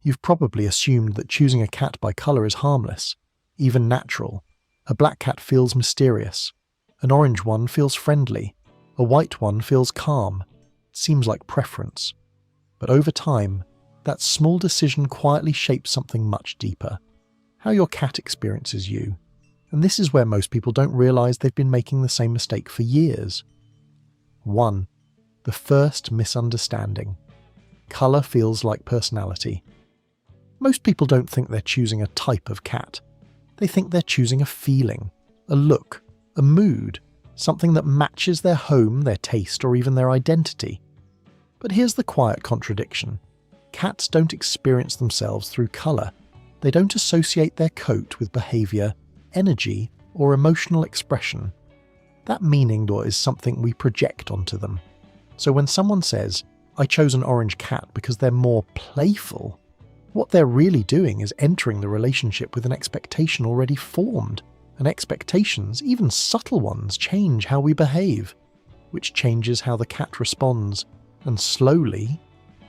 You've probably assumed that choosing a cat by colour is harmless, even natural. A black cat feels mysterious. An orange one feels friendly. A white one feels calm. It seems like preference. But over time, that small decision quietly shapes something much deeper. How your cat experiences you. And this is where most people don't realise they've been making the same mistake for years. 1. The first misunderstanding. Colour feels like personality. Most people don't think they're choosing a type of cat. They think they're choosing a feeling, a look, a mood, something that matches their home, their taste, or even their identity. But here's the quiet contradiction. Cats don't experience themselves through colour. They don't associate their coat with behaviour, energy, or emotional expression. That meaning is something we project onto them. So when someone says, "I chose an orange cat because they're more playful," what they're really doing is entering the relationship with an expectation already formed. And expectations, even subtle ones, change how we behave, which changes how the cat responds. And slowly,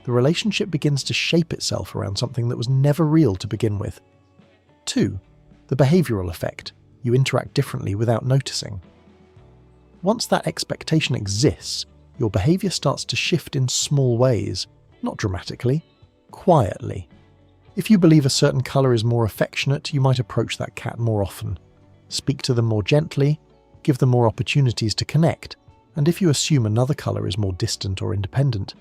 the relationship begins to shape itself around something that was never real to begin with. 2. The behavioural effect. You interact differently without noticing. Once that expectation exists, your behaviour starts to shift in small ways, not dramatically, quietly. If you believe a certain colour is more affectionate, you might approach that cat more often. Speak to them more gently, give them more opportunities to connect, and if you assume another colour is more distant or independent,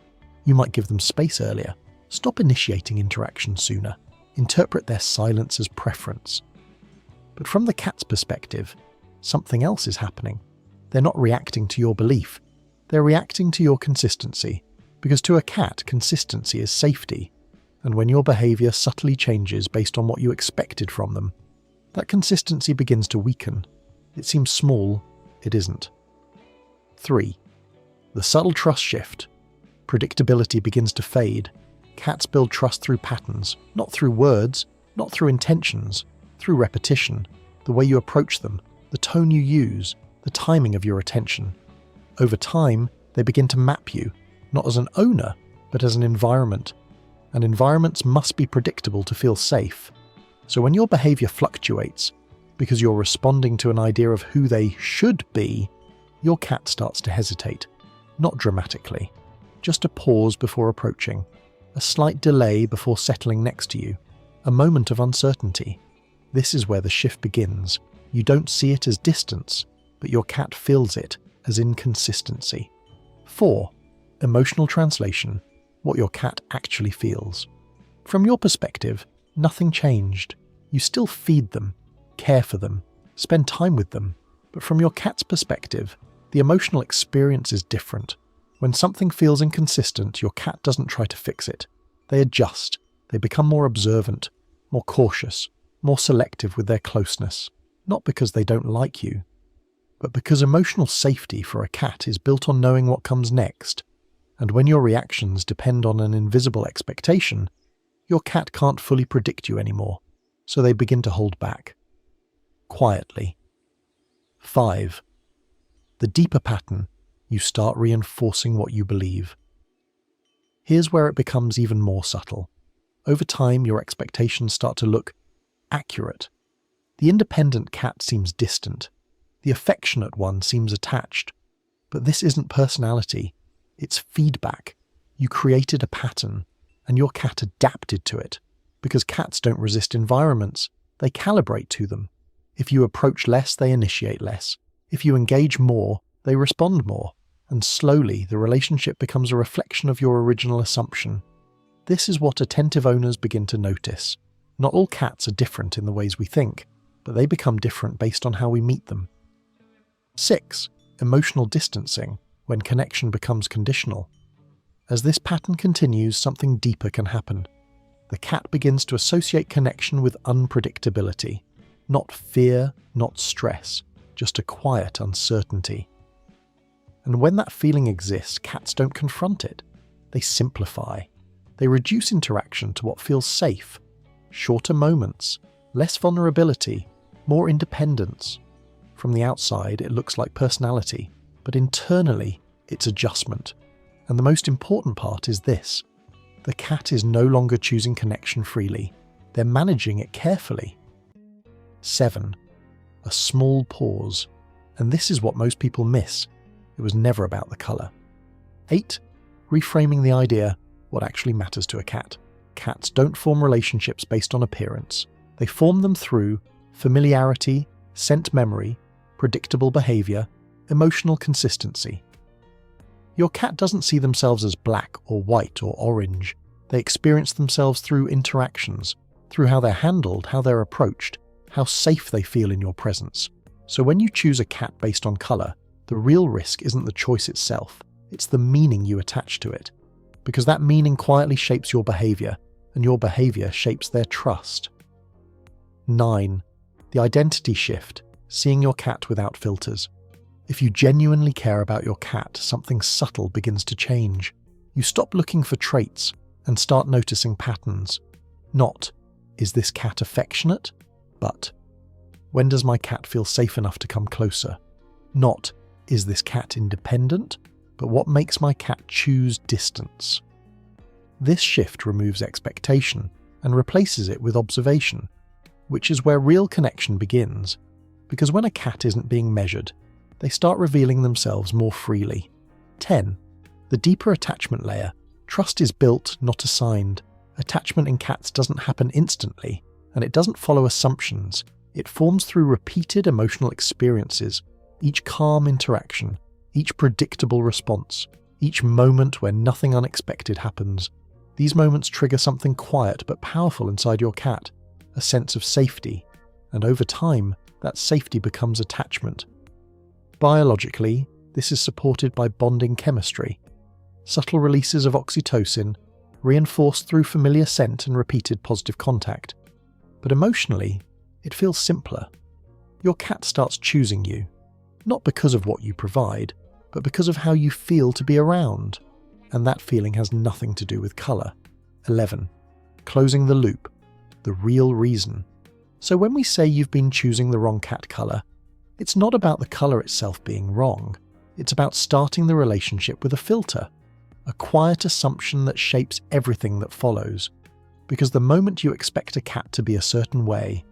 you might give them space earlier. Stop initiating interaction sooner. Interpret their silence as preference. But from the cat's perspective, something else is happening. They're not reacting to your belief. They're reacting to your consistency, because to a cat, consistency is safety. And when your behaviour subtly changes based on what you expected from them, that consistency begins to weaken. It seems small, it isn't. 3. The subtle trust shift. Predictability begins to fade. Cats build trust through patterns, not through words, not through intentions, through repetition, the way you approach them, the tone you use, the timing of your attention. Over time, they begin to map you, not as an owner, but as an environment. And environments must be predictable to feel safe. So when your behaviour fluctuates, because you're responding to an idea of who they should be, your cat starts to hesitate. Not dramatically. Just a pause before approaching. A slight delay before settling next to you. A moment of uncertainty. This is where the shift begins. You don't see it as distance, but your cat feels it as inconsistency. 4. Emotional translation. What your cat actually feels. From your perspective, nothing changed. You still feed them, care for them, spend time with them. But from your cat's perspective, the emotional experience is different. When something feels inconsistent, your cat doesn't try to fix it. They adjust. They become more observant, more cautious, more selective with their closeness. Not because they don't like you, but because emotional safety for a cat is built on knowing what comes next. And when your reactions depend on an invisible expectation, your cat can't fully predict you anymore, so they begin to hold back. Quietly. 5. The deeper pattern. You start reinforcing what you believe. Here's where it becomes even more subtle. Over time, your expectations start to look accurate. The independent cat seems distant. The affectionate one seems attached. But this isn't personality. It's feedback. You created a pattern, and your cat adapted to it. Because cats don't resist environments, they calibrate to them. If you approach less, they initiate less. If you engage more, they respond more. And slowly, the relationship becomes a reflection of your original assumption. This is what attentive owners begin to notice. Not all cats are different in the ways we think, but they become different based on how we meet them. 6. Emotional distancing, when connection becomes conditional. As this pattern continues, something deeper can happen. The cat begins to associate connection with unpredictability. Not fear, not stress, just a quiet uncertainty. And when that feeling exists, cats don't confront it. They simplify. They reduce interaction to what feels safe. Shorter moments, less vulnerability, more independence. From the outside, it looks like personality, but internally, it's adjustment. And the most important part is this. The cat is no longer choosing connection freely. They're managing it carefully. 7. A small pause. And this is what most people miss. It was never about the colour. 8. Reframing the idea, what actually matters to a cat. Cats don't form relationships based on appearance. They form them through familiarity, scent memory, predictable behaviour, emotional consistency. Your cat doesn't see themselves as black or white or orange. They experience themselves through interactions, through how they're handled, how they're approached, how safe they feel in your presence. So when you choose a cat based on colour, the real risk isn't the choice itself, it's the meaning you attach to it. Because that meaning quietly shapes your behaviour, and your behaviour shapes their trust. 9. The identity shift, seeing your cat without filters. If you genuinely care about your cat, something subtle begins to change. You stop looking for traits and start noticing patterns. Not, is this cat affectionate? But, when does my cat feel safe enough to come closer? Not, is this cat independent? But what makes my cat choose distance? This shift removes expectation and replaces it with observation, which is where real connection begins. Because when a cat isn't being measured, they start revealing themselves more freely. 10. The deeper attachment layer. Trust is built, not assigned. Attachment in cats doesn't happen instantly, and it doesn't follow assumptions. It forms through repeated emotional experiences, each calm interaction, each predictable response, each moment where nothing unexpected happens. These moments trigger something quiet but powerful inside your cat, a sense of safety, and over time, that safety becomes attachment. Biologically, this is supported by bonding chemistry, subtle releases of oxytocin, reinforced through familiar scent and repeated positive contact. But emotionally, it feels simpler. Your cat starts choosing you, not because of what you provide, but because of how you feel to be around. And that feeling has nothing to do with colour. 11. Closing the loop, the real reason. So when we say you've been choosing the wrong cat colour, it's not about the colour itself being wrong. It's about starting the relationship with a filter, a quiet assumption that shapes everything that follows. Because the moment you expect a cat to be a certain way,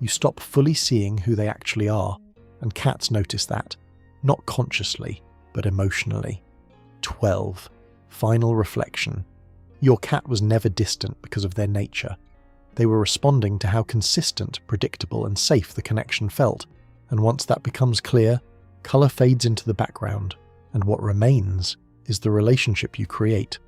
you stop fully seeing who they actually are, and cats notice that, not consciously, but emotionally. 12. Final reflection. Your cat was never distant because of their nature. They were responding to how consistent, predictable, and safe the connection felt, and once that becomes clear, colour fades into the background, and what remains is the relationship you create